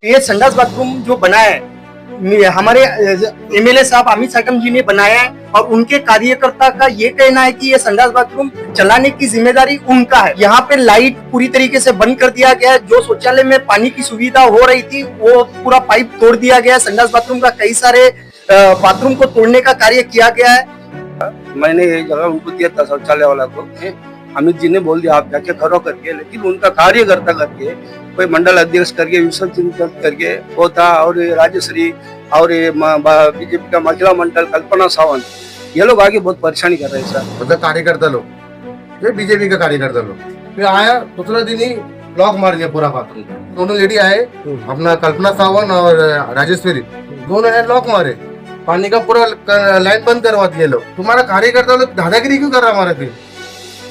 ये संडास बाथरूम जो बना है हमारे एमएलए साहब अमित साटम जी ने बनाया है और उनके कार्यकर्ता का ये कहना है कि ये संडास बाथरूम चलाने की जिम्मेदारी उनका है। यहाँ पे लाइट पूरी तरीके से बंद कर दिया गया है। जो शौचालय में पानी की सुविधा हो रही थी वो पूरा पाइप तोड़ दिया गया है। संडास बाथरूम का कई सारे बाथरूम को तोड़ने का कार्य किया गया है। मैंने ये जगह उनको दिया था शौचालय वाला को, अमित जी ने बोल दिया आप जाके करो करके, लेकिन उनका कार्यकर्ता करके कोई मंडल अध्यक्ष करके विसर्जन करके वो था, और राजश्री और बीजेपी का महिला मंडल कल्पना सावंत, ये लोग आगे बहुत परेशानी कर रहे हैं सर। मतलब कार्यकर्ता लोग, ये बीजेपी का कार्यकर्ता लोग, फिर आया दूसरा दिन ही लॉक मार दिया पूरा बाथरूम। दोनों लेडी आए, अपना कल्पना सावंत और राजेश्वरी, दोनों ने लॉक मारे, पानी का पूरा लाइन बंद करवा दिए लोग। तुम्हारा कार्यकर्ता लोग दादागिरी क्यों कर रहा हमारे फिर?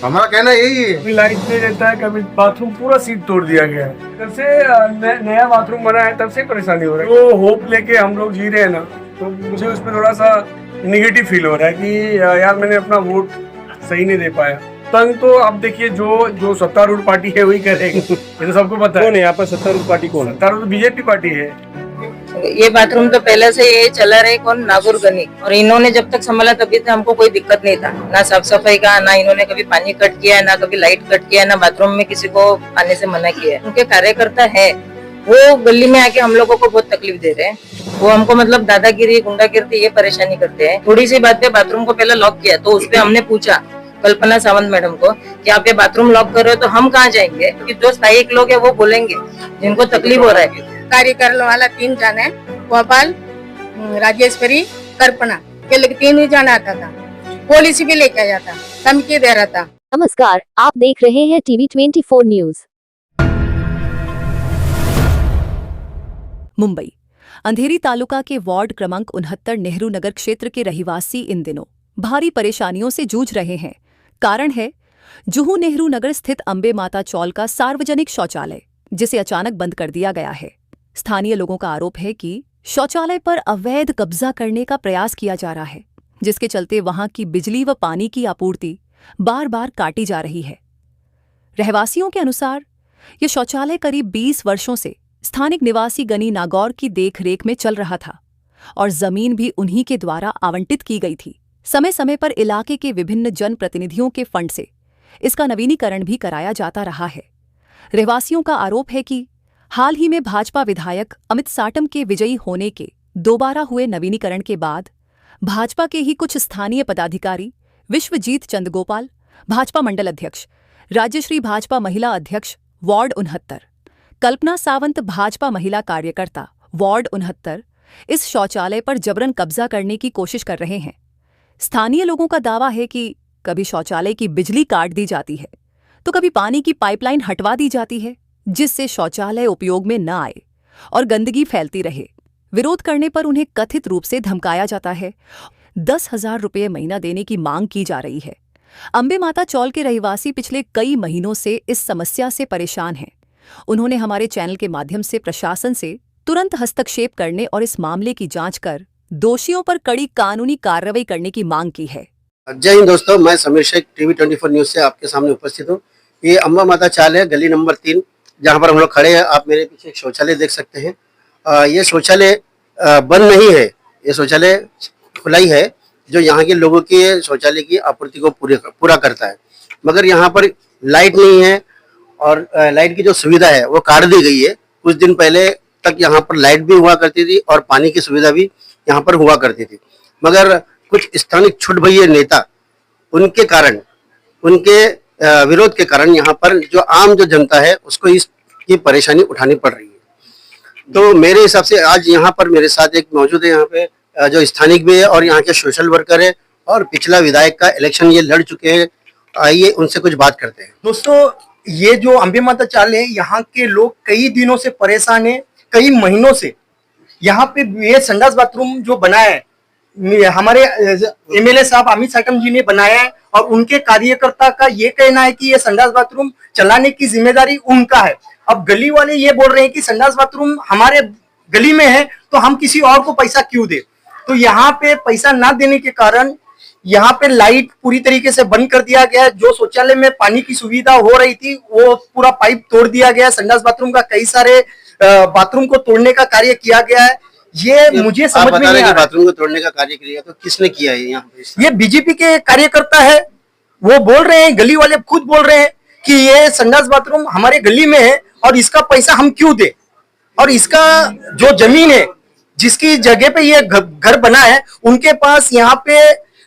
हमारा कहना यही है। कभी लाइट नहीं रहता है, कभी बाथरूम पूरा सीट तोड़ दिया गया है। जब से नया बाथरूम बना है तब से परेशानी हो रही है। वो होप लेके हम लोग जी रहे हैं ना, तो मुझे उसमें थोड़ा सा निगेटिव फील हो रहा है कि यार मैंने अपना वोट सही नहीं दे पाया। तंग तो आप देखिए जो सत्तारूढ़ पार्टी है वही करेगी, ये तो सबको पता है। कौन है यहाँ पर सत्तारूढ़ पार्टी? कौन? सत्तारूढ़ तो बीजेपी पार्टी है। ये बाथरूम तो पहले से ये चला रहे कौन, नागौर गनी, और इन्होंने जब तक संभाला तभी तक हमको कोई दिक्कत नहीं था, ना साफ सफाई का, ना इन्होंने कभी पानी कट किया है, ना कभी लाइट कट किया है, ना बाथरूम में किसी को आने से मना किया है। उनके कार्यकर्ता है वो गली में आके हम लोगों को बहुत तकलीफ दे रहे हैं। वो हमको मतलब दादागिरी, गुंडागिरी ये परेशानी करते हैं। थोड़ी सी बात पे बाथरूम को पहले लॉक किया, तो उसपे हमने पूछा कल्पना सावंत मैडम को कि आप ये बाथरूम लॉक कर रहे हो तो हम कहाँ जाएंगे, क्योंकि जो स्थायिक लोग है वो बोलेंगे जिनको तकलीफ हो रहा है। कार्य करने वाला 3 जन है, गोपाल, राजेश्वरी, कल्पना, ये लोग 3 ही जन आता था। पुलिस भी लेके आया था, धमकी दे रहा था। नमस्कार, आप देख रहे हैं टीवी 24 न्यूज। मुंबई अंधेरी तालुका के वार्ड क्रमांक 69 नेहरू नगर क्षेत्र के रहिवासी इन दिनों भारी परेशानियों से जूझ रहे हैं। कारण है जुहू नेहरू नगर स्थित अंबे माता चौल का सार्वजनिक शौचालय, जिसे अचानक बंद कर दिया गया है। स्थानीय लोगों का आरोप है कि शौचालय पर अवैध कब्जा करने का प्रयास किया जा रहा है, जिसके चलते वहां की बिजली व पानी की आपूर्ति बार बार काटी जा रही है। रहवासियों के अनुसार यह शौचालय करीब 20 वर्षों से स्थानिक निवासी गनी नागौर की देखरेख में चल रहा था और जमीन भी उन्हीं के द्वारा आवंटित की गई थी। समय समय पर इलाके के विभिन्न जनप्रतिनिधियों के फंड से इसका नवीनीकरण भी कराया जाता रहा है। रहवासियों का आरोप है कि हाल ही में भाजपा विधायक अमित साटम के विजयी होने के दोबारा हुए नवीनीकरण के बाद भाजपा के ही कुछ स्थानीय पदाधिकारी विश्वजीत चंद्रगोपाल, भाजपा मंडल अध्यक्ष, राजश्री भाजपा महिला अध्यक्ष वार्ड 69, कल्पना सावंत भाजपा महिला कार्यकर्ता वार्ड 69 इस शौचालय पर जबरन कब्जा करने की कोशिश कर रहे हैं। स्थानीय लोगों का दावा है कि कभी शौचालय की बिजली काट दी जाती है तो कभी पानी की पाइपलाइन हटवा दी जाती है, जिससे शौचालय उपयोग में न आए और गंदगी फैलती रहे। विरोध करने पर उन्हें कथित रूप से धमकाया जाता है। 10,000 रुपये महीना देने की मांग की जा रही है। अंबे माता चौल के रहवासी पिछले कई महीनों से इस समस्या से परेशान हैं। उन्होंने हमारे चैनल के माध्यम से प्रशासन से तुरंत हस्तक्षेप करने और इस मामले की जांच कर दोषियों पर कड़ी कानूनी कार्रवाई करने की मांग की है। जय हिंद दोस्तों, मैं समीर शेख टीवी 24 न्यूज से आपके सामने उपस्थित हूँ। ये अंबा माता चाल है, गली नंबर 3, जहाँ पर हम लोग खड़े हैं। आप मेरे पीछे एक शौचालय देख सकते हैं। ये शौचालय बंद नहीं है, ये शौचालय खुला ही है, जो यहाँ के लोगों के शौचालय की आपूर्ति को पूरा करता है। मगर यहाँ पर लाइट नहीं है और लाइट की जो सुविधा है वो काट दी गई है। कुछ दिन पहले तक यहाँ पर लाइट भी हुआ करती थी और पानी की सुविधा भी यहाँ पर हुआ करती थी, मगर कुछ स्थानिक छुट भैया नेता, उनके कारण, उनके विरोध के कारण यहाँ पर जो आम जो जनता है उसको इसकी परेशानी उठानी पड़ रही है। तो मेरे हिसाब से आज यहाँ पर मेरे साथ एक मौजूद है, यहाँ पे जो स्थानिक भी है और यहाँ के सोशल वर्कर है और पिछला विधायक का इलेक्शन ये लड़ चुके हैं। आइए उनसे कुछ बात करते हैं। दोस्तों, ये जो अंबे माता चाल है, यहाँ के लोग कई दिनों से परेशान है, कई महीनों से। यहाँ पे ये संडास बाथरूम जो बना है हमारे एमएलए साहब अमित साटम जी ने बनाया है और उनके कार्यकर्ता का ये कहना है कि ये संडास बाथरूम चलाने की जिम्मेदारी उनका है। अब गली वाले ये बोल रहे हैं कि संडास बाथरूम हमारे गली में है तो हम किसी और को पैसा क्यों दे। तो यहाँ पे पैसा ना देने के कारण यहाँ पे लाइट पूरी तरीके से बंद कर दिया गया है। जो शौचालय में पानी की सुविधा हो रही थी वो पूरा पाइप तोड़ दिया गया है। संडास बाथरूम का कई सारे बाथरूम को तोड़ने का कार्य किया गया है, ये मुझे आप समझ में बता नहीं रहे आ हैं कि रहा है। बाथरूम को तोड़ने का कार्य किया, तो किसने किया है यहाँ पे? ये बीजेपी के कार्यकर्ता है, वो बोल रहे हैं, गली वाले खुद बोल रहे हैं कि ये संडास बाथरूम हमारे गली में है और इसका पैसा हम क्यों दे, और इसका जो जमीन है जिसकी जगह पे ये घर बना है उनके पास यहाँ पे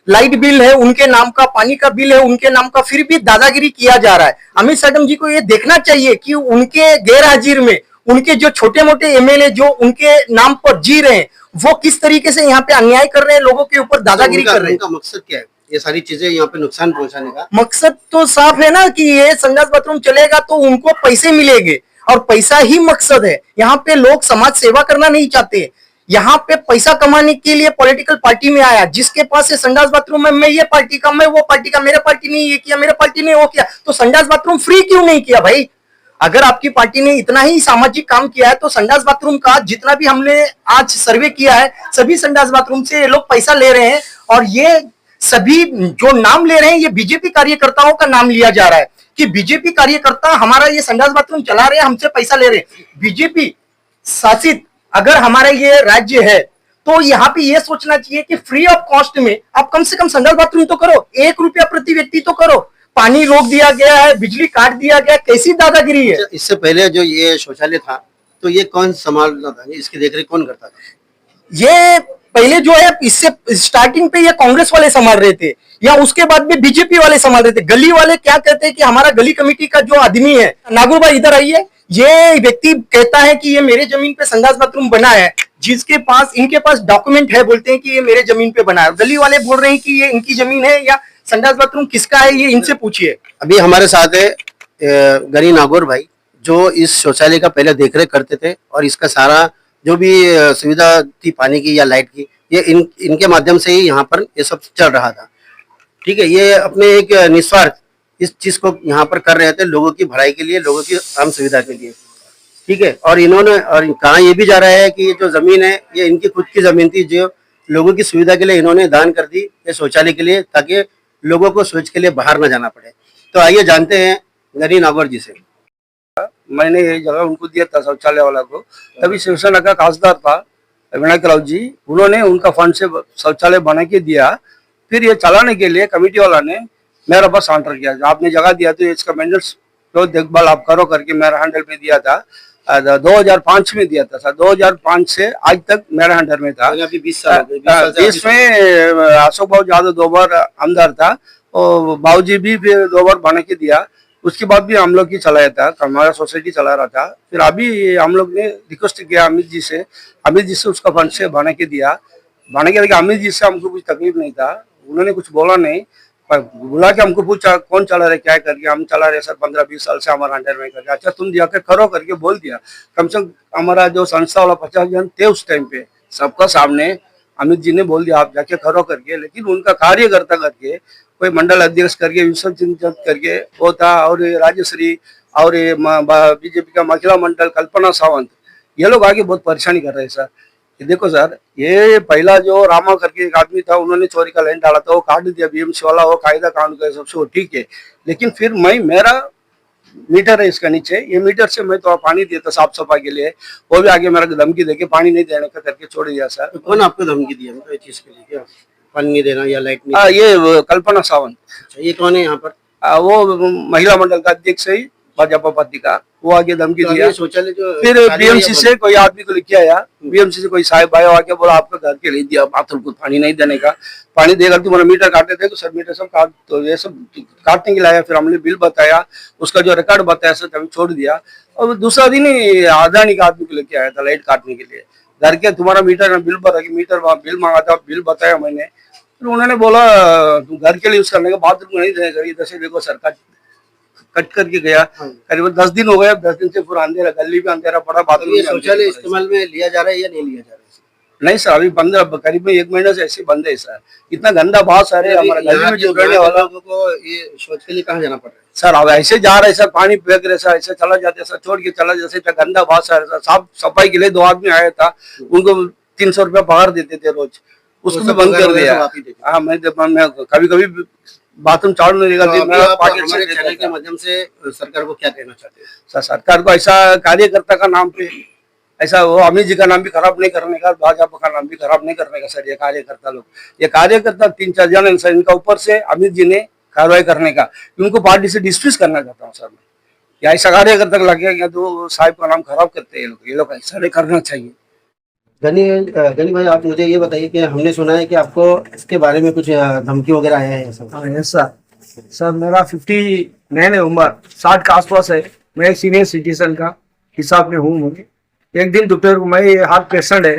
लाइट बिल है उनके नाम का, पानी का बिल है उनके नाम का, फिर भी दादागिरी किया जा रहा है। अमित साडम जी को ये देखना चाहिए कि उनके गैर हाजिर में उनके जो छोटे मोटे एमएलए जो उनके नाम पर जी रहे हैं वो किस तरीके से यहाँ पे अन्याय कर रहे हैं, लोगों के ऊपर दादागिरी कर रहे हैं। उनका मकसद क्या है ये सारी चीजें यहाँ पे नुकसान पहुंचाने का? मकसद तो साफ है ना कि ये संडास बाथरूम चलेगा तो उनको पैसे मिलेंगे और पैसा ही मकसद है। यहाँ पे लोग समाज सेवा करना नहीं चाहते, यहाँ पे पैसा कमाने के लिए पॉलिटिकल पार्टी में आया, जिसके पास ये संडास बाथरूम है, मैं ये पार्टी का, मैं वो पार्टी का, मेरे पार्टी ने ये किया, मेरे पार्टी ने वो किया, तो संडास बाथरूम फ्री क्यों नहीं किया भाई? अगर आपकी पार्टी ने इतना ही सामाजिक काम किया है तो संडास बाथरूम का जितना भी हमने आज सर्वे किया है सभी संडास बाथरूम से ये लोग पैसा ले रहे हैं, और ये सभी जो नाम ले रहे हैं ये बीजेपी कार्यकर्ताओं का नाम लिया जा रहा है कि बीजेपी कार्यकर्ता हमारा ये संडास बाथरूम चला रहे हैं, हमसे पैसा ले रहे हैं। बीजेपी शासित अगर हमारा ये राज्य है तो यहाँ पे ये सोचना चाहिए कि फ्री ऑफ कॉस्ट में आप कम से कम संडास बाथरूम तो करो, 1 रुपया प्रति व्यक्ति तो करो। पानी रोक दिया गया है, बिजली काट दिया गया, कैसी दादागिरी है। इससे पहले जो ये शौचालय था तो ये कौन संभालता था, इसकी देखरेख कौन करता था? ये पहले जो है इससे स्टार्टिंग पे ये कांग्रेस वाले संभाल रहे थे या उसके बाद में बीजेपी वाले संभाल रहे थे। गली वाले क्या कहते हैं कि हमारा गली कमेटी का जो आदमी है, नागुर भाई इधर आइए, ये व्यक्ति कहता है कि ये मेरे जमीन पे संडास बाथरूम बना है, जिसके पास इनके पास डॉक्यूमेंट है, बोलते हैं कि ये मेरे जमीन पे बना है। गली वाले बोल रहे हैं कि ये इनकी जमीन है या संडास बाथरूम किसका है, ये इनसे पूछिए। अभी हमारे साथ है गनी नागौर भाई, जो इस शौचालय का पहले देखरेख करते थे और इसका सारा जो भी सुविधा थी पानी की या लाइट की, ये इनके माध्यम से ही यहाँ पर ये सब चल रहा था। ठीक है, ये अपने एक निस्वार्थ इस चीज को यहाँ पर कर रहे थे, लोगों की भलाई के लिए, लोगों की आम सुविधा के लिए। ठीक है, और इन्होंने और कहा ये भी जा रहा है कि ये जो जमीन है ये इनकी खुद की जमीन थी, जो लोगों की सुविधा के लिए इन्होंने दान कर दी ये शौचालय के लिए, ताकि लोगों को शौच के लिए बाहर न जाना पड़े। तो आइए जानते हैं गनी नागौर जी से। मैंने ये जगह उनको दिया था शौचालय वाला को, तभी शिवसेना का खासदार था विनायक राव जी, उन्होंने उनका फंड से शौचालय बना के दिया। फिर ये चलाने के लिए कमेटी वाला ने मेरा पास ऑर्डर किया, आपने जगह दिया तो इसका मेंटेनेंस तो देखभाल आप करो करके मेरा हैंडल में दिया था। 2005 में दिया था, 2005 से आज तक मेरा हैंडल में था। अभी 20 साल हो गए। 20 में अशोक बाबू यादव 2 बार आमदार था और बाबूजी भी फिर 2 बार बना के दिया। उसके बाद भी हम लोग ही चलाया था, हमारा सोसाइटी चला रहा था। फिर अभी हम लोग ने रिक्वेस्ट किया अमित जी से उसका फंड से बना के दिया। बना के अमित जी से हमको कुछ तकलीफ नहीं था, उन्होंने कुछ बोला नहीं, बुला के हमको पूछा कौन चला रहे क्या करके, हम चला रहे सर 15-20 साल से हमारा अंडर में करके। अच्छा तुम जाकर करो करके बोल दिया। कम से कम हमारा जो संस्था वाला 50 जन थे उस टाइम पे, सबका सामने अमित जी ने बोल दिया आप जाके करो करके। लेकिन उनका कार्य करता करके कोई मंडल अध्यक्ष करके विसर्जन करके वो था, और राजश्री और बीजेपी का महिला मंडल कल्पना सावंत, ये लोग आगे बहुत परेशानी कर रहे हैं सर। देखो सर, ये पहला जो रामा करके एक आदमी था, उन्होंने चोरी का लाइन डाला था, वो काट दिया बीएमसी वाला, वो कायदा कानून का सबसे वो ठीक है। लेकिन फिर मेरा मीटर है इसका नीचे, ये मीटर से मैं तो पानी देता साफ सफाई के लिए, वो भी आगे मेरा धमकी देके पानी नहीं देने का करके छोड़ दिया सर। तो कौन आपको धमकी दिया मतलब चीज के लिए, क्या पानी नहीं देना या लाइट नहीं? ये कल्पना सावंत। अच्छा, ये कौन है यहाँ पर? वो महिला मंडल का अध्यक्ष है भाजपा पार्टी का, वो आगे धमकी दिया। शौचालय जो फिर बीएमसी से कोई आदमी को लिख आया, बीएमसी से कोई साहब आया आके बोला आपका घर के लिए दिया बाथरूम को पानी नहीं देने का, पानी देगा तुम्हारा मीटर काटे थे तो सर मीटर सब काट, तो ये सब काटने के लिए आया। फिर हमने बिल बताया, उसका जो रिकॉर्ड बताया सर कभी छोड़ दिया। और दूसरा दिन ही अदानी का आदमी को लेके आया था लाइट काटने के लिए, घर के तुम्हारा मीटर बिल बिल मांगा था, बिल बताया मैंने। फिर उन्होंने बोला तुम घर के लिए यूज करने का, बाथरूम नहीं देगा। इधर से देखो सरकार कट करके गया, करीबन 10 दिन हो गए। 10 दिन से पूरा अंधेरा, गली में अंधेरा पड़ा, बाथरूम में शौचालय इस्तेमाल में लिया जा रहा है या नहीं लिया जा रहा है? नहीं सर, अभी करीब 1 महीने से ऐसे बंद है सर। इतना गंदा बात सर है हमारा गली में जो रहने वाला को ये शौच के लिए कहाँ जाना पड़ रहा है? सर। अब ऐसे जा रहे सर, पानी फेंक रहे सर, ऐसे चला जाते सर, छोड़ के चला जाते सर, गंदा बात सर। साफ सफाई के लिए 2 आदमी आया था, उनको 300 रुपया पगार देते थे रोज, उसको भी बंद कर दिया। हाँ, मैं कभी कभी बाथरूम चालू नहीं तो रहेगा। हमारे चैनल के माध्यम से सरकार को क्या कहना चाहते हैं? सर सरकार को ऐसा कार्यकर्ता का नाम पे ऐसा वो अमित जी का नाम भी खराब नहीं करने का, भाजपा का नाम भी खराब नहीं करने का सर। ये कार्यकर्ता लोग, ये कार्यकर्ता 3-4 जन सर, इनका ऊपर से अमित जी ने कार्रवाई करने का, उनको पार्टी से डिस्मिस करना चाहता हूँ सर मैं। या ऐसा कार्यकर्ता को लगे या तो साहिब का नाम खराब करते हैं ये लोग ऐसा नहीं करना चाहिए। गनी भाई, आप मुझे ये बताइए कि हमने सुना है कि आपको इसके बारे में कुछ धमकी वगैरह आया है सब? हाँ यस सर। सर मेरा 59 है उम्र, 60 के आसपास है। मैं एक सीनियर सिटीजन का हिसाब में हूँ। मुझे एक दिन दोपहर को, मैं हार्ट पेशेंट है,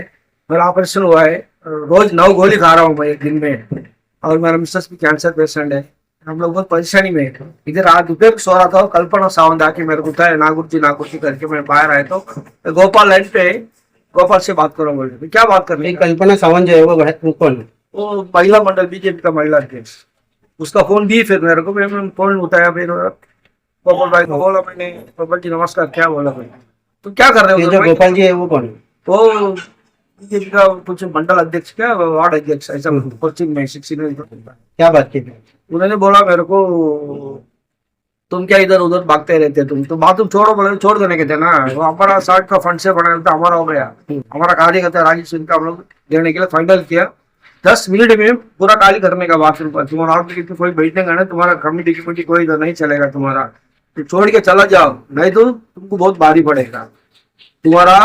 मेरा ऑपरेशन हुआ है, रोज 9 गोली खा रहा हूँ मैं एक दिन में, और मेरा मिसेस भी कैंसर पेशेंट है। हम लोग बहुत परेशानी में है। इधर आज दोपहर को सो रहा था, कल्पना सावंत आके मेरे को बताया नागुर जी करके, मैं बाहर आया तो गोपाल लाइन पे, गोपाल से बात करो बोले। क्या बात कर रही? कल्पना सावंत जो है वो कौन है? वो महिला मंडल बीजेपी का महिला अध्यक्ष, उसका फोन भी फिर मेरे को, मैंने फोन उठाया, फिर गोपाल भाई को बोला मैंने, गोपाल जी नमस्कार, क्या बोला भाई, तो क्या कर रहे ये हो? जो गोपाल जी है वो कौन है? वो बीजेपी का कुछ मंडल अध्यक्ष, क्या वार्ड अध्यक्ष ऐसा कोचिंग में 16 क्या बात की? उन्होंने बोला मेरे को, तुम क्या इधर उधर भागते रहते, तुम तो बाथरूम छोड़ो, बोले छोड़ देने के थे ना, वो हमारा 60 का फंड से बना था, हमारा हो गया, हमारा कार्यकर्ता राजेश सिंह का हम लोग देने के लिए फाइनल किया। 10 मिनट में पूरा खाली करने का बाथरूम पर, तुम्हारा आदमी कोई बैठने का ना, तुम्हारा कमेटी कमेटी कोई इधर नहीं चलेगा तुम्हारा, तो छोड़ के चला जाओ, नहीं तो तुमको बहुत भारी पड़ेगा, तुम्हारा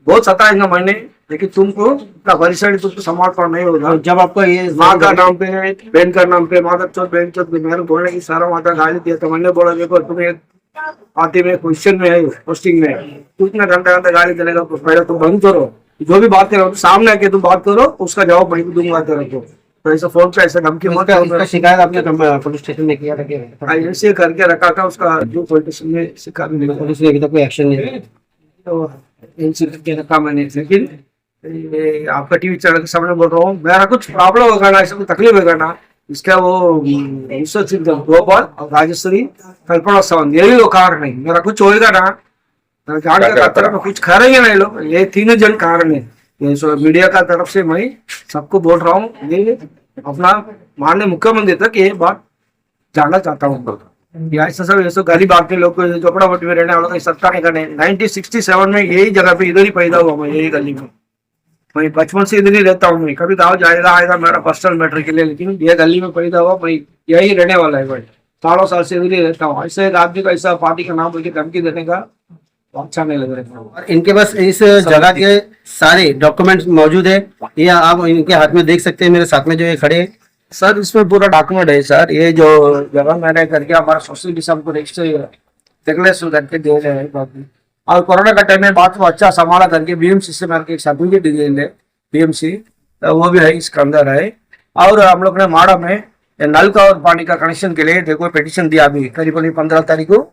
बहुत सताएंगे मैंने, लेकिन तुमको इतना परेशानी तुमको समर्पण नहीं होगा। जब आपको ये माँ का नाम पे है, बहन का नाम पे, माता चौथ बहन चौथ, मेरे बोलने की सारा माता गाली दिया, तो मैंने बोला देखो तुम्हें पार्टी में क्वेश्चन में है, पोस्टिंग में, तू इतना घंटा घंटा गाली देने का, पहले तुम बंद करो, जो भी बात करो सामने आके तुम बात करो, उसका जवाब मैं दूंगा तेरे को। तो ऐसा फोन पे ऐसा धमकी मत इसका शिकायत आपने पुलिस स्टेशन में किया था क्या? ऐसे करके रखा था, उसका जो पोलिटिशियन में शिकायत मिला, पुलिस ने अभी तक कोई एक्शन नहीं लिया। तो इनसे करके रखा मैंने। लेकिन ये आपका टीवी चैनल के सामने बोल रहा हूँ, मेरा कुछ प्रॉब्लम होगा ना, ऐसा कुछ तकलीफ होगा ना, इसका वो गोपाल और राजेश्वरी कल्पना सावंत, यही लोग कारण नहीं, मेरा कुछ होएगा ना, जान के तरफ कुछ खा रहे हैं ना ये लोग, ये 3 जन कारण है। ये मीडिया का तरफ से मैं सबको बोल रहा हूँ, ये अपना माननीय मुख्यमंत्री तक ये बात जानना चाहता हूँ। ऐसा सब ऐसा गरीब आदमी लोग को, झोपड़ापट्टी में रहने वालों को सत्ता नहीं करने। 1967 में यही जगह पे इधर ही पैदा हुआ मैं, यही गली में, मैं बचपन से इधर ही रहता हूँ। मैं कभी गाँव जाएगा आएगा मेरा पर्सनल मैटर के लिए, लेकिन ये गली में पैदा हुआ, मैं यही रहने वाला है भाई, सालों साल से इधर ही रहता हूँ। ऐसे एक आदमी का ऐसा पार्टी का नाम बोल के धमकी देने का अच्छा नहीं लग रहा है। और इनके पास इस जगह के सारे डॉक्यूमेंट्स मौजूद है, ये आप इनके हाथ में देख सकते हैं, मेरे साथ में जो ये खड़े हैं सर, इसमें पूरा डॉक्यूमेंट है सर। ये जो जगह मैंने करके हमारा सोसाइटी से हमको डिक्लेरेशन करके दे रहे हैं, और कोरोना का टाइम में बात को अच्छा संभाला करके बीएमसी से मेरे को एक सर्टिफिकेट दे रहे बीएमसी, तो वो भी है इसके अंदर है। और हम लोग ने माड़ा में नल का और पानी का कनेक्शन के लिए देखो पिटीशन दिया, अभी करीबन 15 तारीख को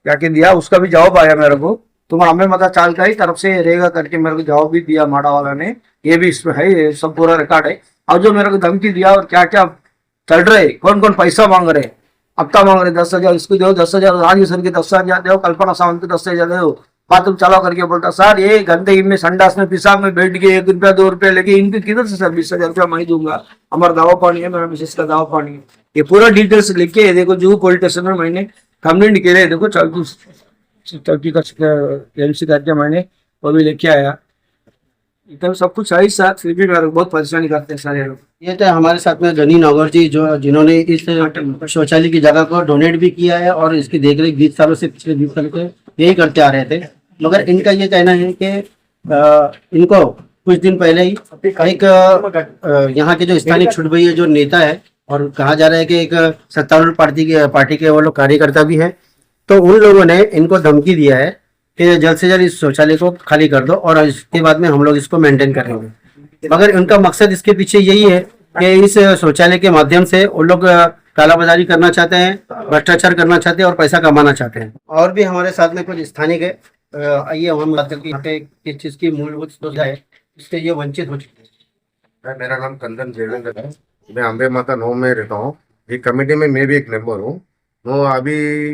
जाके दिया, उसका भी जवाब आया मेरे को। तुम्हारा हमें मता चाल का ही तरफ से रहेगा करके मेरे को जवाब भी दिया माड़ा वाला ने, ये भी इसमें है, ये सब पूरा रिकॉर्ड है। और जो मेरे को धमकी दिया और क्या क्या चल रहे, कौन कौन पैसा मांग रहे, हफ्ता मांग रहे 10,000 इसको दो, 10,000 राजेश्वर के 10,000 दो, कल्पना सावंत के 10,000 दो, बाथरूम चलाओ करके बोलता। सर ये घंटे में संडास में पिशाब में बैठ के 1 रुपया 2 रुपया लेके इनके किधर से सर 20,000 रुपया मैं दूंगा, हमारा दावा पानी है, मेरा मिसेस का दावा पानी है, ये पूरा डिटेल्स लिख के देखो जो पुलिस स्टेशन में मैंने कंप्लेंट के लिए देखो चौकी का एमसी करके मैंने वो भी लेके आया, एकदम सब कुछ सही साथ, फिर भी मेरे को बहुत परेशानी करते हैं सारे लोग। ये तो हमारे साथ में गनी नौगर जी जो जिन्होंने इस शौचालय की जगह को डोनेट भी किया है और इसकी देखरेख 20 सालों से, पिछले 20 सालों से यही करते आ रहे थे। मगर इनका ये कहना है कि इनको कुछ दिन पहले ही एक यहाँ के जो स्थानीय छुटभैया जो नेता है, और कहा जा रहा है कि एक सत्तारूढ़ पार्टी के वो लोग कार्यकर्ता भी है, तो उन लोगों ने इनको धमकी दिया है कि जल्द से जल्द इस शौचालय को खाली कर दो और इसके बाद में हम लोग इसको मेंटेन करेंगे। मगर उनका मकसद इसके पीछे यही है कि इस शौचालय के माध्यम से वो लोग कालाबाजारी करना चाहते हैं, भ्रष्टाचार करना चाहते हैं और पैसा कमाना चाहते हैं। और भी हमारे साथ में कुछ स्थानिक है, आइए हम बात करके यहाँ पे किस चीज की मूलभूत सुविधा है इससे ये वंचित हो चुके हैं। मेरा नाम कंदन देवेंद्र है, मैं अम्बे माता 9 में रहता हूँ। ये कमेटी में मैं भी एक मेंबर हूँ। वो अभी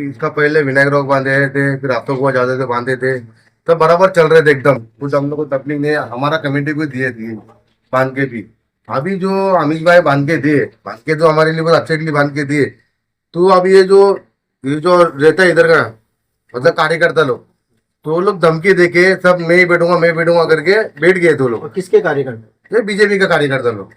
इसका पहले विनायक रोग बांधे थे, फिर हफ्तों को जाते थे बांधे थे, तो बराबर चल रहे थे एकदम, कुछ हम लोग को तकलीफ नहीं, हमारा कमेटी को दिए थी बांध के भी। अभी जो अमित भाई बांध के दिए, बांध के तो हमारे लिए बहुत अच्छे के लिए बांध के दिए, तो अब ये जो रहता है इधर का मतलब कार्यकर्ता लोग, तो वो लोग धमकी देके सब मैं ही बैठूंगा करके बैठ गए थे वो लोग। किसके कार्यकर्ता? ये बीजेपी का कार्यकर्ता लोग।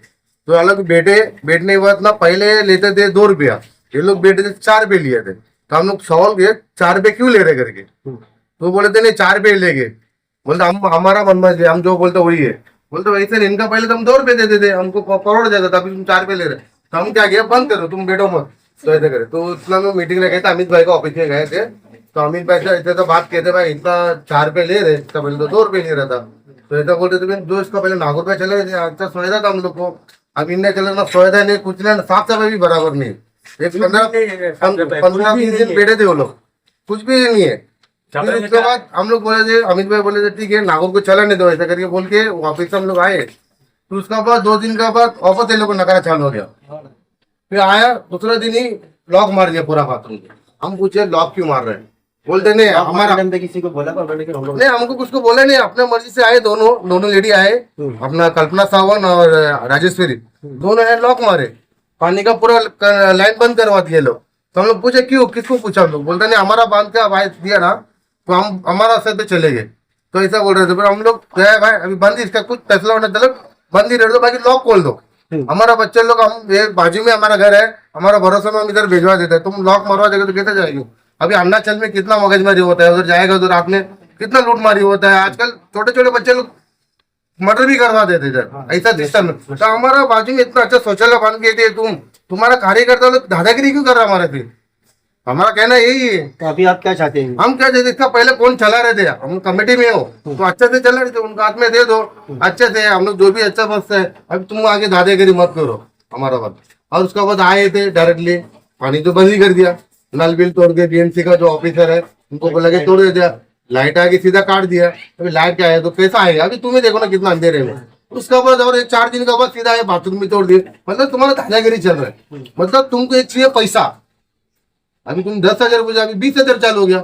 तो अलग बैठने के बाद ना पहले लेते थे 2 रुपया, ये लोग बैठे थे 4 रुपये लिए थे। तो हम लोग सवाल किए 4 रुपये क्यों ले रहे करके, तो बोले थे नहीं 4 रुपये लेंगे। बोलते हम हमारा मनमाज है, हम जो बोलते वही है। बोलते वैसे नहीं, इनका पहले तो हम 2 रुपये देते थे, हमको करोड़ देता था, अभी तुम 4 रुपये ले रहे। तो हम क्या किया, बंद करो तुम बैठो मत, तो ऐसे करे। तो उतना में मीटिंग में गए थे, अमित भाई का ऑफिस में गए थे। तो अमित भाई से ऐसे तो बात कहते भाई इतना 4 रुपये ले रहे, इसका पहले तो 2 रुपये ले रहा था। तो ऐसा बोलते थे जो इसका पहले नागौर पे चले गए अच्छा सोया था हम लोग को, अब इनने चले ना सोया नहीं कुछ नहीं, साफ सफाई भी बराबर नहीं। एक 15-20 दिन बैठे थे वो लोग, कुछ भी नहीं है। फिर उसके बाद हम लोग बोले थे, अमित भाई बोले थे ठीक है नागौर को चला नहीं दो ऐसा करके बोल के वापिस हम लोग आए। फिर उसका बाद 2 दिन का बाद वापस ये लोग को नकारा चालू हो गया। फिर आया दूसरा दिन ही लॉक मार दिया पूरा बाथरूम। हम पूछे लॉक क्यों मार रहे हैं, बोलते नहीं हमारा किसी को बोला नहीं, हमको कुछ को बोले नहीं, अपने मर्जी से आए। दोनों लेडी आए, अपना कल्पना सावन और राजेश्वरी, दोनों ने लॉक मारे, पानी का पूरा लाइन बंद करवा दिए लोग। तो हम लोग पूछे क्यों, किसको पूछा हम लोग, बोलते नहीं हमारा बांध का आवाज दिया ना तो हम हमारा सर पे चले गए। तो ऐसा बोल रहे थे। फिर हम लोग गए भाई अभी बंद ही, इसका कुछ फैसला होने तक बंद ही रह दो, बाकी लॉक खोल दो। हमारा बच्चे लोग, हम ये बाजू में हमारा घर है, हमारा भरोसा में हम इधर भिजवा देते हैं, तुम लॉक मरवा देगे तो कैसे जाएगी। अभी अरुणाचल में कितना मगजमारी होता है, उधर जाएगा उधर रात में कितना लूटमारी होता है। आजकल छोटे छोटे बच्चे लोग मर्डर भी करवा देते इधर, ऐसा सिस्टम है। तो हमारा बाजू में इतना अच्छा शौचालय बन गए थे, तुम्हारा कार्यकर्ता लोग दादागिरी क्यों कर रहा हमारे पे। हमारा कहना यही है। तो अभी आप क्या चाहते हैं? हम क्या चाहते, इसका पहले कौन चला रहे थे, हम कमेटी में हो तो अच्छे से चला रहे थे, उनका हाथ में दे दो अच्छे से, हम लोग जो भी अच्छा बस है। अभी तुम आगे दादागिरी मत करो हमारा बात। और उसके बाद आए थे डायरेक्टली पानी तो बंद ही कर दिया, नल बिल तोड़ के बीएमसी का जो ऑफिसर है उनको बोला के तोड़ दिया, लाइट आगे सीधा काट दिया। अभी लाइट क्या है तो कैसा आएगा, अभी तुम्हें देखो ना कितना अंधेरे में। उसके बाद और 4 दिन का बाद सीधा है बाथरूम भी तोड़ दिए। मतलब तुम्हारा दादागिरी चल रहा है, मतलब तुमको एक चाहिए पैसा। अभी तुम 10,000 पूछा, अभी 20,000 चालू हो गया।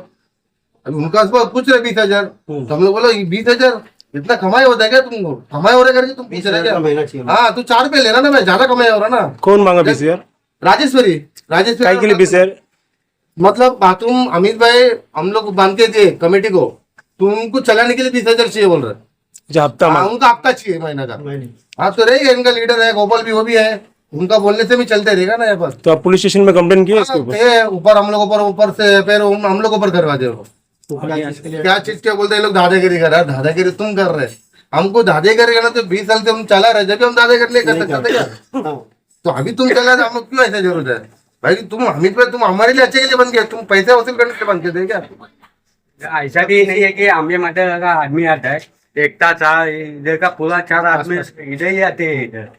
अभी उनका पूछ रहे 20,000, तो हम लोग बोला 20,000 इतना कमाई होता है क्या तुमको, कमाई हो रहा करके तुम पूछ रहे क्या। हाँ तू 4 रुपये लेना ना, मैं ज्यादा कमाई हो रहा ना। कौन मांगा 20,000? राजेश्वरी काय के लिए 20,000? मतलब बाथरूम अमित भाई हम लोग बांध के दिए कमेटी को, तुमको चलाने के लिए 20,000 चाहिए बोल रहे। जो हफ्ता उनका हफ्ता चाहिए महीना का। हाँ तो रहेगा, इनका लीडर है गोपाल भी, वो भी है, उनका बोलने से भी चलते रहेगा ना यहाँ पर। तो आप पुलिस स्टेशन में कंप्लेन किए इसके ऊपर? ऊपर हम लोग ऊपर से फिर हम लोग ऊपर करवा दे। क्या चीज क्या बोलते हैं लोग, दादागिरी कर रहा है। दादागिरी तुम कर रहे, हमको दादागिरी करना तो 20 साल से हम चला रहे, जब हम दादागिरी नहीं कर सकते क्या। तो अभी तुम चला रहे, हम क्यों ऐसा जरूरत है भाई। तुम अमित भाई तुम हमारे लिए अच्छे के लिए बन गए, तुम पैसे वसूल करने के लिए बन गए थे क्या। ऐसा भी नहीं है कि अम्बे माता का आदमी आता है, एकता 4 इधर का पूरा 4 आदमी इधर ही आते हैं इधर,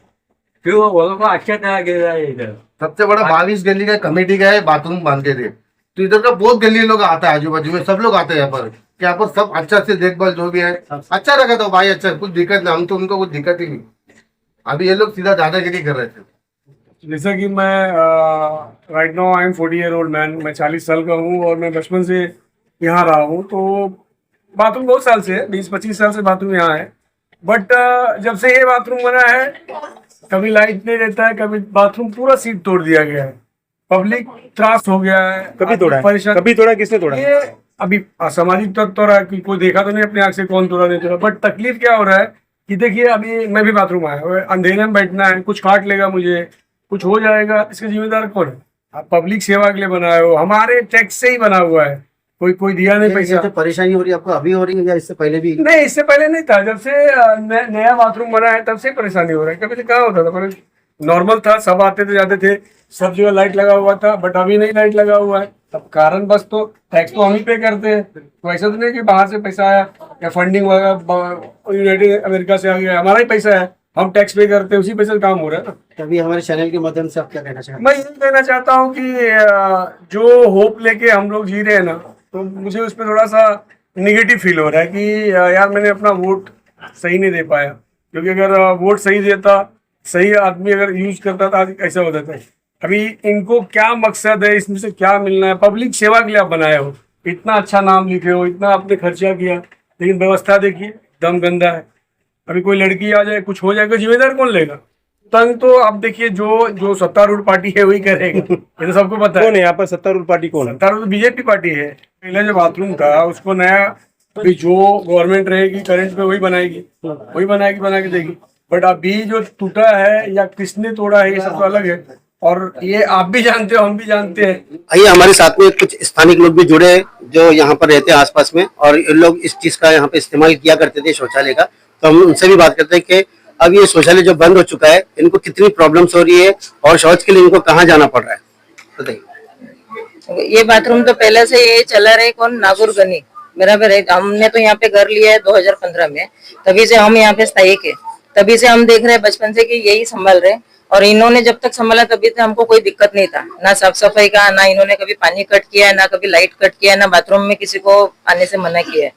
फिर वो लोगों को अच्छा तरह गिर रहा है इधर। सबसे बड़ा 22 गली का कमेटी का है, बाथरूम बांधते थे। तो इधर का बहुत गली लोग आता है, आजू बाजू में सब लोग आते हैं यहाँ पर, कि यहाँ पर सब अच्छा से देखभाल जो भी है अच्छा रखा था भाई, अच्छा कुछ दिक्कत नहीं, हम तो उनको कुछ दिक्कत ही नहीं। अभी ये लोग सीधा दादागिरी कर रहे थे। जैसा कि मैं right now I am 40-year-old man, मैं 40 साल का हूँ और मैं बचपन से यहाँ रहा हूँ। तो बाथरूम बहुत साल से है, 20-25 साल से बाथरूम यहाँ है। बट जब से ये बाथरूम बना है कभी लाइट नहीं रहता है, कभी बाथरूम पूरा सीट तोड़ दिया गया है, पब्लिक त्रास हो गया है। कभी तोड़ा परेशान, कभी तोड़ा, किसने तोड़ा? ये अभी असामाजिक तौर तोड़ा है, कोई देखा तो नहीं अपनी आंख से कौन तोड़ा नहीं तोड़ा। बट तकलीफ क्या हो रहा है कि देखिए अभी मैं भी बाथरूम आया, अंधेरे में बैठना है, कुछ काट लेगा मुझे, कुछ हो जाएगा, इसके जिम्मेदार कौन है। आप पब्लिक सेवा के लिए बनाए हो, हमारे टैक्स से ही बना हुआ है, कोई दिया नहीं पैसा। तो परेशानी हो रही है आपको अभी हो रही है या इससे पहले भी? नहीं, इससे पहले नहीं था, जब से नया बाथरूम बना है तब से परेशानी हो रहा है। कभी तो कहाँ होता था, पर नॉर्मल था, सब आते थे जाते थे, सब जगह लाइट लगा हुआ था। बट अभी नहीं लाइट लगा हुआ है, तब कारण बस तो टैक्स तो हम ही पे करते हैं। तो ऐसा तो नहीं कि बाहर से पैसा आया या फंडिंग वगैरह यूनाइटेड अमेरिका से आ गया, हमारा ही पैसा है, हम टैक्स पे करते हैं, उसी पैसे से काम हो रहा है ना। अभी हमारे चैनल के माध्यम से आप क्या कहना चाहते हैं? मैं ये कहना चाहता हूँ कि जो होप लेके हम लोग जी रहे हैं ना, तो मुझे उसमें थोड़ा सा निगेटिव फील हो रहा है कि यार मैंने अपना वोट सही नहीं दे पाया। क्योंकि अगर वोट सही देता, सही आदमी अगर यूज करता था, आज ऐसा होता था। अभी इनको क्या मकसद है, इसमें से क्या मिलना है। पब्लिक सेवा के लिए आप बनाए हो, इतना अच्छा नाम लिखे हो, इतना आपने खर्चा किया, लेकिन व्यवस्था देखिए दम गंदा है। अभी कोई लड़की आ जाए, कुछ हो जाएगा, जिम्मेदार कौन लेगा। तंग तो आप देखिए जो सत्तारूढ़ पार्टी है वही करेगा, ये तो सबको पता है। कौन है यहाँ पर सत्तारूढ़ पार्टी? कौन है? सत्तारूढ़ तो बीजेपी पार्टी है। पहले जो बाथरूम था उसको नया अभी जो गवर्नमेंट रहेगी करंट में वही बनाएगी बना के देगी। बट अभी जो टूटा है या किसने तोड़ा है ये सब तो अलग है, और ये आप भी जानते हो, हम भी जानते हैं। आइए हमारे साथ में कुछ स्थानिक लोग भी जुड़े हैं जो यहाँ पर रहते हैं आसपास में, और ये लोग इस चीज का यहाँ पे इस्तेमाल किया करते थे शौचालय का। तो हम उनसे भी बात करते हैं कि अब ये शौचालय जो बंद हो चुका है इनको कितनी प्रॉब्लम्स हो रही है और शौच के लिए इनको कहाँ जाना पड़ रहा है, बताइए। ये बाथरूम तो पहले से ये चला रहे कौन, नागुरगनी बराबर है। हमने तो यहाँ पे घर लिया है 2015 में, तभी से हम यहाँ पे स्थायी है। तभी से हम देख रहे हैं बचपन से कि यही संभाल रहे, और इन्होंने जब तक संभाला तभी से हमको कोई दिक्कत नहीं था, ना साफ सफाई का, ना इन्होंने कभी पानी कट किया है, ना कभी लाइट कट किया है, ना बाथरूम में किसी को आने से मना किया है।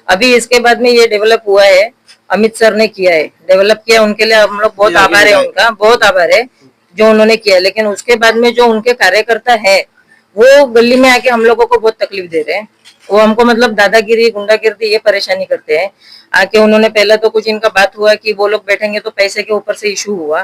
अभी इसके बाद में ये डेवलप हुआ है, अमित सर ने किया है, डेवलप किया, उनके लिए हम लोग बहुत आभार है, उनका बहुत आभार है जो उन्होंने किया। लेकिन उसके बाद में जो उनके कार्यकर्ता है वो गली में आके हम लोगों को बहुत तकलीफ दे रहे हैं। वो हमको मतलब दादागिरी, गुंडागिरी ये परेशानी करते हैं आके। उन्होंने पहले तो कुछ इनका बात हुआ कि वो लोग बैठेंगे तो पैसे के ऊपर से इशू हुआ,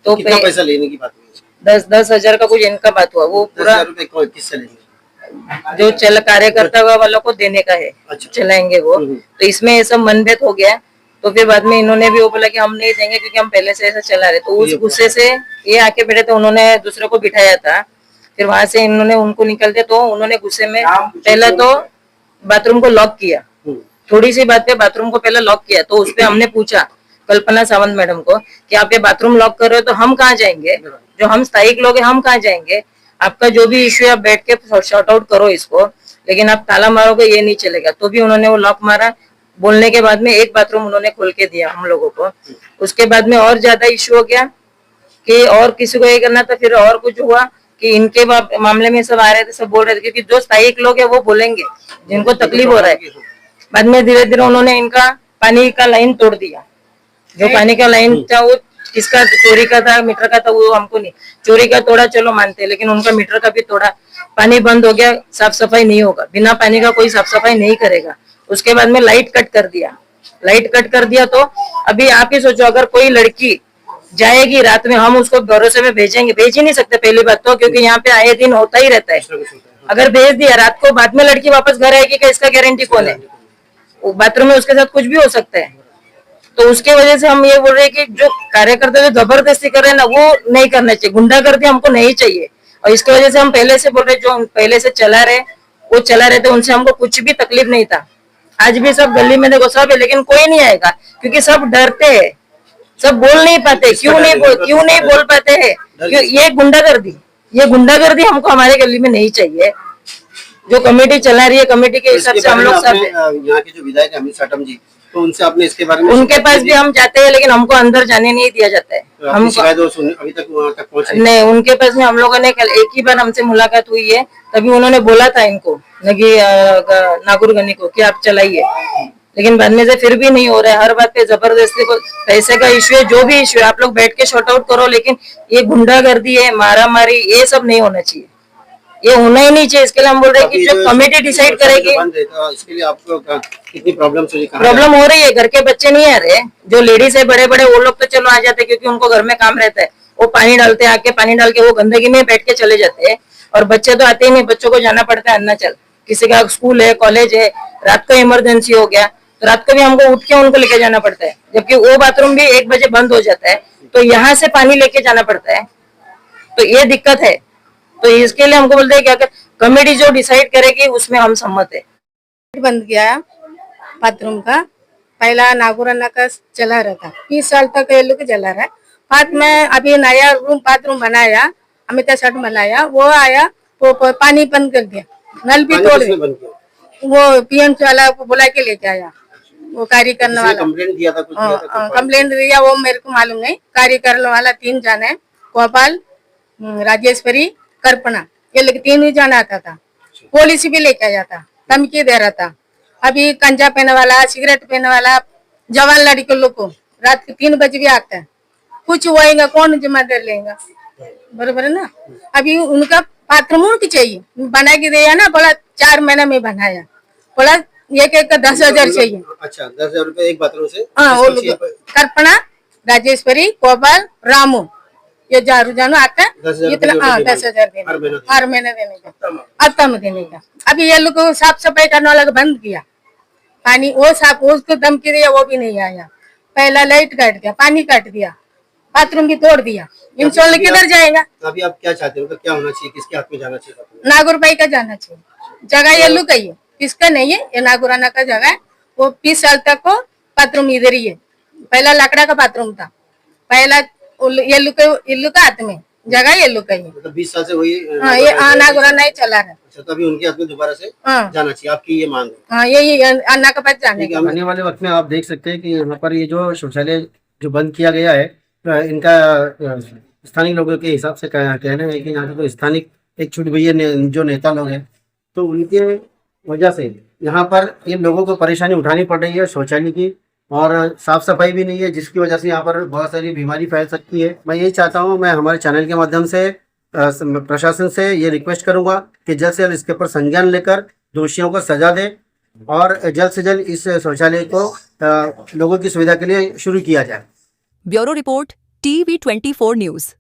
तो कितना पैसा लेने की बात हुई? 10 हजार का कुछ इनका बात हुआ। वो पूरा 10,000 रुपए किससे लेंगे? जो चल कार्यकर्ता वालों को देने का है, अच्छा। चलाएंगे वो। तो इसमें ये सब मनभेद हो गया, तो फिर बाद में इन्होंने भी वो बोला कि हम नहीं देंगे क्योंकि हम पहले से ऐसा चला रहे। तो उस गुस्से से ये आके बैठे थे, उन्होंने दूसरे को बिठाया था, फिर वहां से इन्होंने उनको निकलते तो उन्होंने गुस्से में पहले तो बाथरूम को लॉक किया, थोड़ी सी बात पे बाथरूम को पहले लॉक किया। तो उसपे हमने पूछा कल्पना सावंत मैडम को कि आप ये बाथरूम लॉक कर रहे हो तो हम कहाँ जाएंगे, जो हम स्थायी लोग हैं हम कहाँ जाएंगे, आपका जो भी इश्यू है आप बैठ के शॉर्ट आउट करो इसको, लेकिन आप ताला मारोगे ये नहीं चलेगा। तो भी उन्होंने वो लॉक मारा। बोलने के बाद में एक बाथरूम उन्होंने खोल के दिया हम लोगों को। उसके बाद में और ज्यादा इश्यू हो गया कि और किसी को ये करना था। फिर और कुछ हुआ कि इनके मामले में सब आ रहे थे, सब बोल रहे थे, क्योंकि जो स्थायी लोग है वो बोलेंगे जिनको तकलीफ हो रहा है। बाद में धीरे धीरे उन्होंने इनका पानी का लाइन तोड़ दिया। जो पानी का लाइन था वो किसका, चोरी का था, मीटर का था, वो हमको नहीं। चोरी का तोड़ा चलो मानते, लेकिन उनका मीटर का भी तोड़ा। पानी बंद हो गया, साफ सफाई नहीं होगा, बिना पानी का कोई साफ सफाई नहीं करेगा। उसके बाद में लाइट कट कर दिया। लाइट कट कर दिया तो अभी आप ही सोचो, अगर कोई लड़की जाएगी रात में, हम उसको भरोसे में भेजेंगे? भेज ही नहीं सकते पहली बात तो, क्योंकि यहाँ पे आए दिन होता ही रहता है। अगर भेज दिया रात को, बाद में लड़की वापस घर आएगी क्या, इसका गारंटी कौन है? बाथरूम में उसके साथ कुछ भी हो सकता है। तो उसके वजह से हम ये बोल रहे हैं कि जो कार्यकर्ता जो जबरदस्ती कर रहे हैं ना, वो नहीं करना चाहिए। गुंडागर्दी हमको नहीं चाहिए। और इसकी वजह से हम पहले से बोल रहे, जो पहले से चला रहे वो चला रहे थे, उनसे हमको कुछ भी तकलीफ नहीं था। आज भी सब गली में देखो सब है, लेकिन कोई नहीं आएगा क्योंकि सब डरते हैं, सब बोल नहीं पाते। क्यों नहीं बोल पाते हैं? ये गुंडागर्दी हमको हमारे गली में नहीं चाहिए। जो कमेटी चला रही है, कमेटी के हिसाब से हम लोग सब, यहाँ के जो विधायक अमित साटम जी, तो उनसे आपने इसके बारे में, उनके पास भी हम जाते हैं, लेकिन हमको अंदर जाने नहीं दिया जाता है। हम शिकायत अभी तक वहाँ तक पहुँची नहीं, उनके पास में हम लोगों ने कल एक ही बार हमसे मुलाकात हुई है, तभी उन्होंने बोला था इनको नागुरगनी को कि आप चलाइए, लेकिन बाद में से फिर भी नहीं हो रहा है। हर बात पे जबरदस्ती को, पैसे का इश्यू है, जो भी इश्यू है आप लोग बैठ के शॉर्ट आउट करो, लेकिन ये गुंडागर्दी है, मारा मारी, ये सब नहीं होना चाहिए, ये होना ही नहीं चाहिए। इसके लिए हम बोल रहे हैं कि जो कमेटी डिसाइड करेगी। इसके लिए आपको कितनी प्रॉब्लम हो रही है? घर के बच्चे नहीं आ रहे, जो लेडीज है बड़े बड़े, वो लोग तो चलो आ जाते क्योंकि उनको घर में काम रहता है, वो पानी डालते हैं, आके पानी डाल के वो गंदगी में बैठ के चले जाते हैं। और बच्चे तो आते ही नहीं, बच्चों को जाना पड़ता है अन्नाचल, किसी का स्कूल है, कॉलेज है, रात को इमरजेंसी हो गया तो रात को भी हमको उठ के उनको लेके जाना पड़ता है, जबकि वो बाथरूम भी 1 बजे बंद हो जाता है, तो यहाँ से पानी लेके जाना पड़ता है। तो ये दिक्कत है। तो इसके लिए हमको बोलते हैं कि अगर कमेटी जो डिसाइड करेगी उसमें हम सम्मत है। बंद किया बाथरूम का, पहला नागुराना का चला रहा था, 20 साल तक ये लोग चला रहा है। बाद में अभी नया बाथरूम बनाया, अमिता सट बनाया, वो आया वो पानी बंद कर दिया, नल भी तोड़ दिया। वो पीएम वाला को बुला के लेके आया, वो कार्य करने वाला कंप्लेंट दिया था, कंप्लेंट दिया, वो मेरे को मालूम नहीं। कार्य करने वाला 3 जन है, गोपाल, राजेश्वरी, कल्पना, ये लोग 3 ही जन आता था। पुलिस भी लेके आया था, धमकी दे रहा था। अभी कंजा पीने वाला, सिगरेट पीने वाला जवान लड़के लोग को रात के 3 बजे भी आता है, कुछ होएगा कौन जिम्मेदार लेगा? बराबर है ना। अभी उनका बाथरूम की चाहिए, बना के दिया ना, बोला 4 महीने में बनाया, बोला एक का 10,000 चाहिए। अच्छा, 10,000 रुपए एक बाथरूम से? हाँ, वो लोग कल्पना, राजेश्वरी, गोपाल, रामू, ये जानू आता है, इतना 10,000 देने, हर महीने देने का, अत्ता में देने का। अभी ये लोग साफ सफाई करने वाला बंद किया, पानी वो साफ उसको धमकी दिया वो भी नहीं आया। पहला लाइट काट दिया, पानी काट दिया, बाथरूम भी तोड़ दिया। इंस्टॉल किधर जाएगा? अभी आप क्या चाहते हो, मतलब क्या होना चाहिए, किसके हाथ में जाना चाहिए बाथरूम? नागुर भाई का जाना चाहिए। जगह येल्लू का ही है, किसका नहीं है, ये नागुराना का जगह है। वो 20 साल तक को बाथरूम इधर ही है। पहला लकड़ा का बाथरूम था, पहला येल्लू का हाथ में जगह येल्लू का ही है। मतलब 20 साल से वही हाँ, ये नागुराना ही चला रहा है। अच्छा, तो अभी उनके हाथ में दोबारा से हाँ जाना चाहिए, आपकी ये मांग है? हाँ, यही अन्ना के पास जाने ठीक का। है, आने वाले वक्त में आप देख सकते हैं कि यहाँ पर ये जो शौचालय जो बंद किया गया है, इनका स्थानीय लोगों के हिसाब से कहना है कि यहाँ के तो स्थानिक एक छोटे भैया जो नेता लोग हैं, तो उनके वजह से यहाँ पर इन लोगों को परेशानी उठानी पड़ रही है शौचालय की, और साफ सफाई भी नहीं है, जिसकी वजह से यहाँ पर बहुत सारी बीमारी फैल सकती है। मैं यही चाहता हूँ, मैं हमारे चैनल के माध्यम से प्रशासन से ये रिक्वेस्ट करूंगा कि जल्द से जल्द इसके ऊपर संज्ञान लेकर दोषियों को सजा दे और जल्द से जल्द इस शौचालय को लोगों की सुविधा के लिए शुरू किया जाए। Bureau report, TV 24 news.